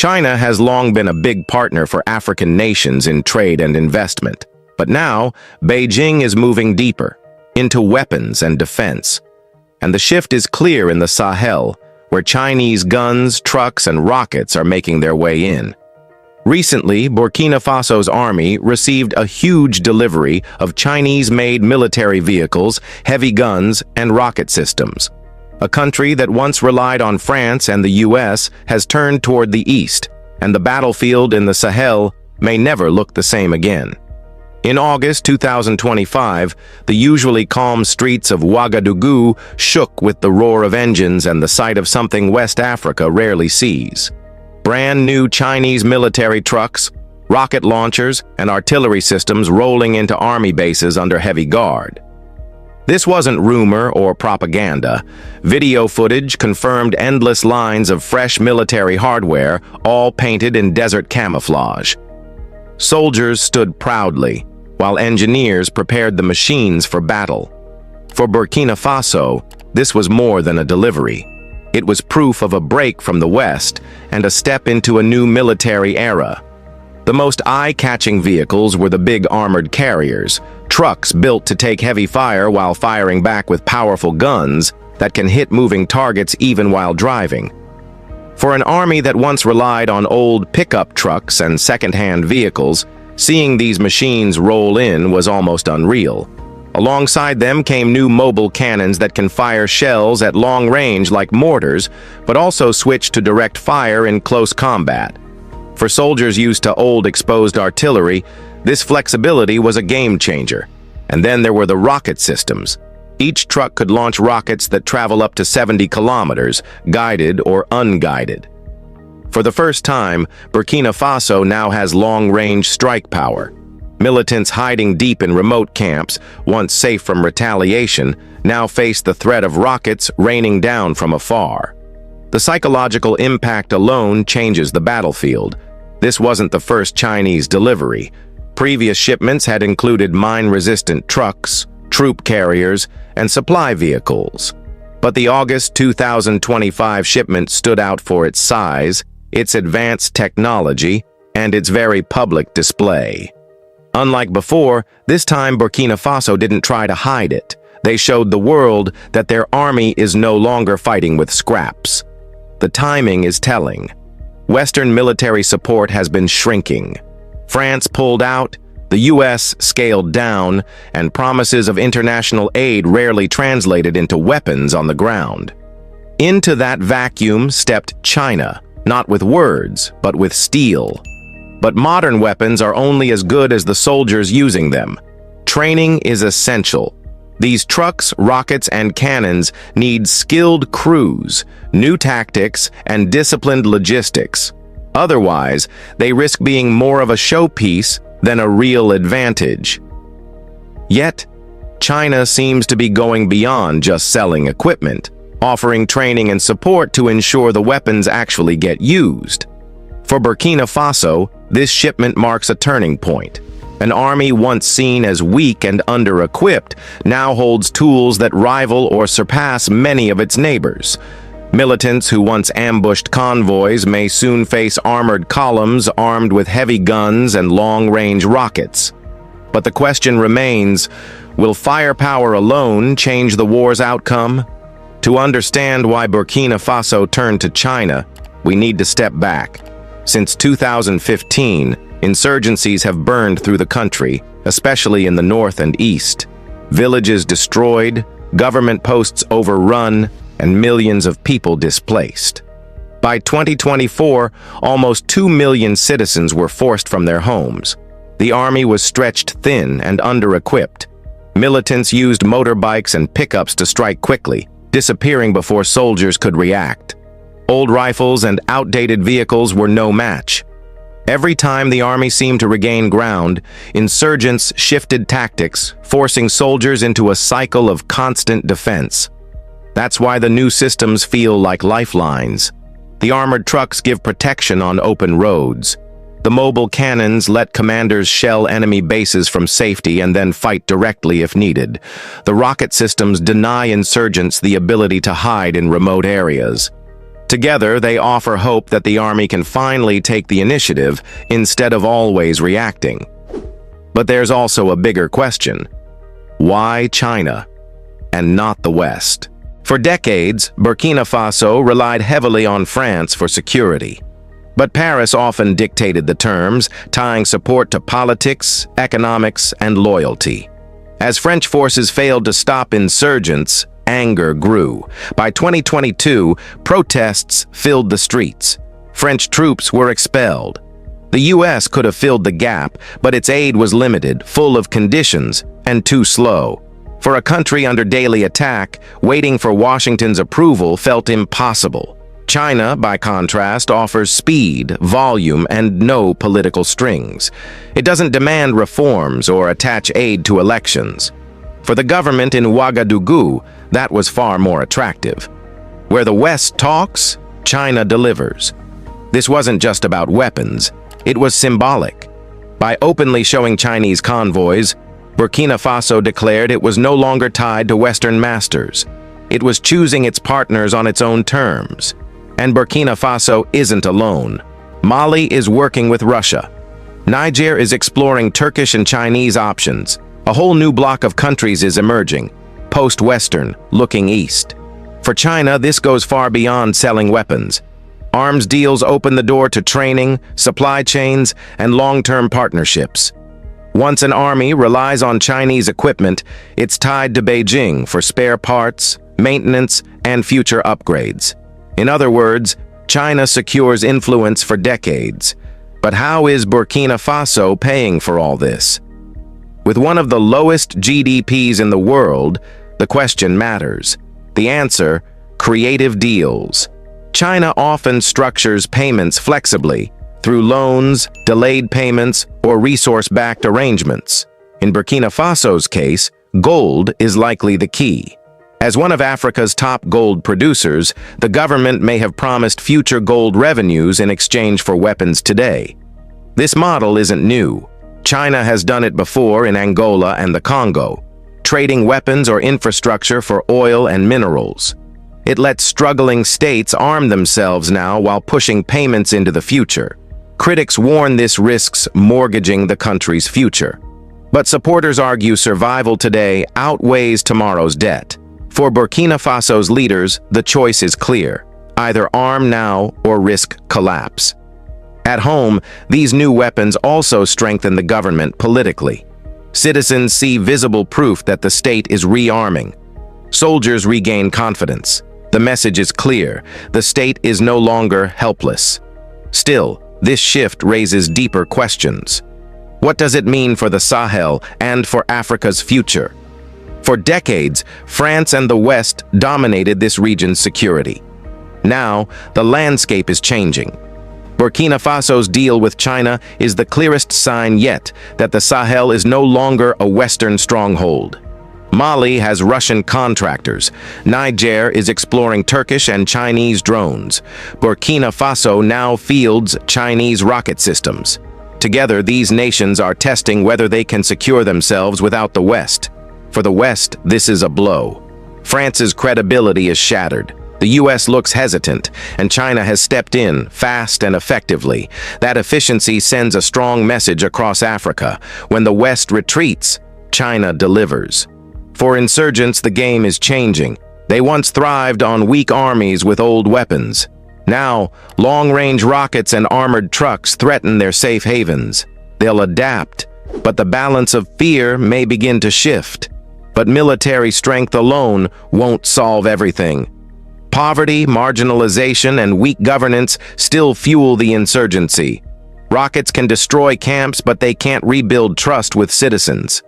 China has long been a big partner for African nations in trade and investment, but now Beijing is moving deeper into weapons and defense. And the shift is clear in the Sahel, where Chinese guns, trucks, and rockets are making their way in. Recently, Burkina Faso's army received a huge delivery of Chinese-made military vehicles, heavy guns, and rocket systems. A country that once relied on France and the US has turned toward the east, and the battlefield in the Sahel may never look the same again. In August 2025, the usually calm streets of Ouagadougou shook with the roar of engines and the sight of something West Africa rarely sees. Brand new Chinese military trucks, rocket launchers, and artillery systems rolling into army bases under heavy guard. This wasn't rumor or propaganda. Video footage confirmed endless lines of fresh military hardware, all painted in desert camouflage. Soldiers stood proudly, while engineers prepared the machines for battle. For Burkina Faso, this was more than a delivery. It was proof of a break from the West and a step into a new military era. The most eye-catching vehicles were the big armored carriers, trucks built to take heavy fire while firing back with powerful guns that can hit moving targets even while driving. For an army that once relied on old pickup trucks and second-hand vehicles, seeing these machines roll in was almost unreal. Alongside them came new mobile cannons that can fire shells at long range like mortars, but also switch to direct fire in close combat. For soldiers used to old exposed artillery, this flexibility was a game changer. And then there were the rocket systems. Each truck could launch rockets that travel up to 70 kilometers, guided or unguided. For the first time, Burkina Faso now has long-range strike power. Militants hiding deep in remote camps, once safe from retaliation, now face the threat of rockets raining down from afar. The psychological impact alone changes the battlefield. This wasn't the first Chinese delivery. Previous shipments had included mine-resistant trucks, troop carriers, and supply vehicles. But the August 2025 shipment stood out for its size, its advanced technology, and its very public display. Unlike before, this time Burkina Faso didn't try to hide it. They showed the world that their army is no longer fighting with scraps. The timing is telling. Western military support has been shrinking. France pulled out, the US scaled down, and promises of international aid rarely translated into weapons on the ground. Into that vacuum stepped China, not with words, but with steel. But modern weapons are only as good as the soldiers using them. Training is essential. These trucks, rockets, and cannons need skilled crews, new tactics, and disciplined logistics. Otherwise, they risk being more of a showpiece than a real advantage. Yet, China seems to be going beyond just selling equipment, offering training and support to ensure the weapons actually get used. For Burkina Faso, this shipment marks a turning point. An army once seen as weak and under-equipped now holds tools that rival or surpass many of its neighbors. Militants who once ambushed convoys may soon face armored columns armed with heavy guns and long-range rockets. But the question remains, will firepower alone change the war's outcome? To understand why Burkina Faso turned to China, we need to step back. Since 2015, insurgencies have burned through the country, especially in the north and east. Villages destroyed, government posts overrun, and millions of people displaced. By 2024, almost 2 million citizens were forced from their homes. The army was stretched thin and under-equipped. Militants used motorbikes and pickups to strike quickly, disappearing before soldiers could react. Old rifles and outdated vehicles were no match. Every time the army seemed to regain ground, insurgents shifted tactics, forcing soldiers into a cycle of constant defense. That's why the new systems feel like lifelines. The armored trucks give protection on open roads. The mobile cannons let commanders shell enemy bases from safety and then fight directly if needed. The rocket systems deny insurgents the ability to hide in remote areas. Together, they offer hope that the army can finally take the initiative instead of always reacting. But there's also a bigger question. Why China and not the West? For decades, Burkina Faso relied heavily on France for security. But Paris often dictated the terms, tying support to politics, economics, and loyalty. As French forces failed to stop insurgents, anger grew. By 2022, protests filled the streets. French troops were expelled. The U.S. could have filled the gap, but its aid was limited, full of conditions, and too slow. For a country under daily attack, waiting for Washington's approval felt impossible. China, by contrast, offers speed, volume, and no political strings. It doesn't demand reforms or attach aid to elections. For the government in Ouagadougou, that was far more attractive. Where the West talks, China delivers. This wasn't just about weapons, it was symbolic. By openly showing Chinese convoys, Burkina Faso declared it was no longer tied to Western masters. It was choosing its partners on its own terms. And Burkina Faso isn't alone. Mali is working with Russia. Niger is exploring Turkish and Chinese options. A whole new block of countries is emerging, post-Western, looking east. For China, this goes far beyond selling weapons. Arms deals open the door to training, supply chains, and long-term partnerships. Once an army relies on Chinese equipment, it's tied to Beijing for spare parts, maintenance, and future upgrades. In other words, China secures influence for decades. But how is Burkina Faso paying for all this? With one of the lowest GDPs in the world, the question matters. The answer: creative deals. China often structures payments flexibly, through loans, delayed payments, or resource-backed arrangements. In Burkina Faso's case, gold is likely the key. As one of Africa's top gold producers, the government may have promised future gold revenues in exchange for weapons today. This model isn't new. China has done it before in Angola and the Congo, trading weapons or infrastructure for oil and minerals. It lets struggling states arm themselves now while pushing payments into the future. Critics warn this risks mortgaging the country's future. But supporters argue survival today outweighs tomorrow's debt. For Burkina Faso's leaders, the choice is clear: either arm now or risk collapse. At home, these new weapons also strengthen the government politically. Citizens see visible proof that the state is rearming. Soldiers regain confidence. The message is clear: the state is no longer helpless. Still, this shift raises deeper questions. What does it mean for the Sahel and for Africa's future? For decades, France and the West dominated this region's security. Now, the landscape is changing. Burkina Faso's deal with China is the clearest sign yet that the Sahel is no longer a Western stronghold. Mali has Russian contractors. Niger is exploring Turkish and Chinese drones. Burkina Faso now fields Chinese rocket systems. Together, these nations are testing whether they can secure themselves without the West. For the West, this is a blow. France's credibility is shattered. The U.S. looks hesitant, and China has stepped in fast and effectively. That efficiency sends a strong message across Africa. When the West retreats, China delivers. For insurgents, the game is changing. They once thrived on weak armies with old weapons. Now, long-range rockets and armored trucks threaten their safe havens. They'll adapt, but the balance of fear may begin to shift. But military strength alone won't solve everything. Poverty, marginalization, and weak governance still fuel the insurgency. Rockets can destroy camps, but they can't rebuild trust with citizens.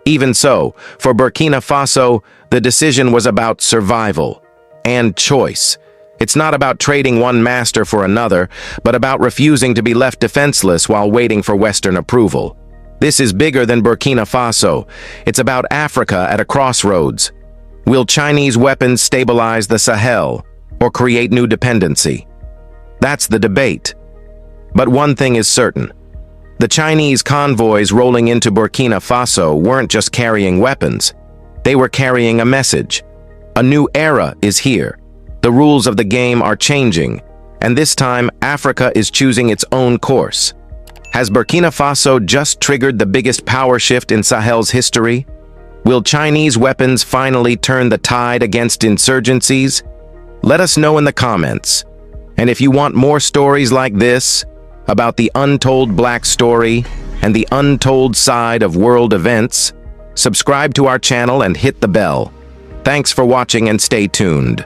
Even so, for Burkina Faso, the decision was about survival and choice. It's not about trading one master for another, but about refusing to be left defenseless while waiting for Western approval. This is bigger than Burkina Faso. It's about Africa at a crossroads. Will Chinese weapons stabilize the Sahel or create new dependency? That's the debate. But one thing is certain. The Chinese convoys rolling into Burkina Faso weren't just carrying weapons. They were carrying a message. A new era is here. The rules of the game are changing, and this time Africa is choosing its own course. Has Burkina Faso just triggered the biggest power shift in Sahel's history? Will Chinese weapons finally turn the tide against insurgencies? Let us know in the comments. And if you want more stories like this, about the untold black story and the untold side of world events, subscribe to our channel and hit the bell. Thanks for watching and stay tuned.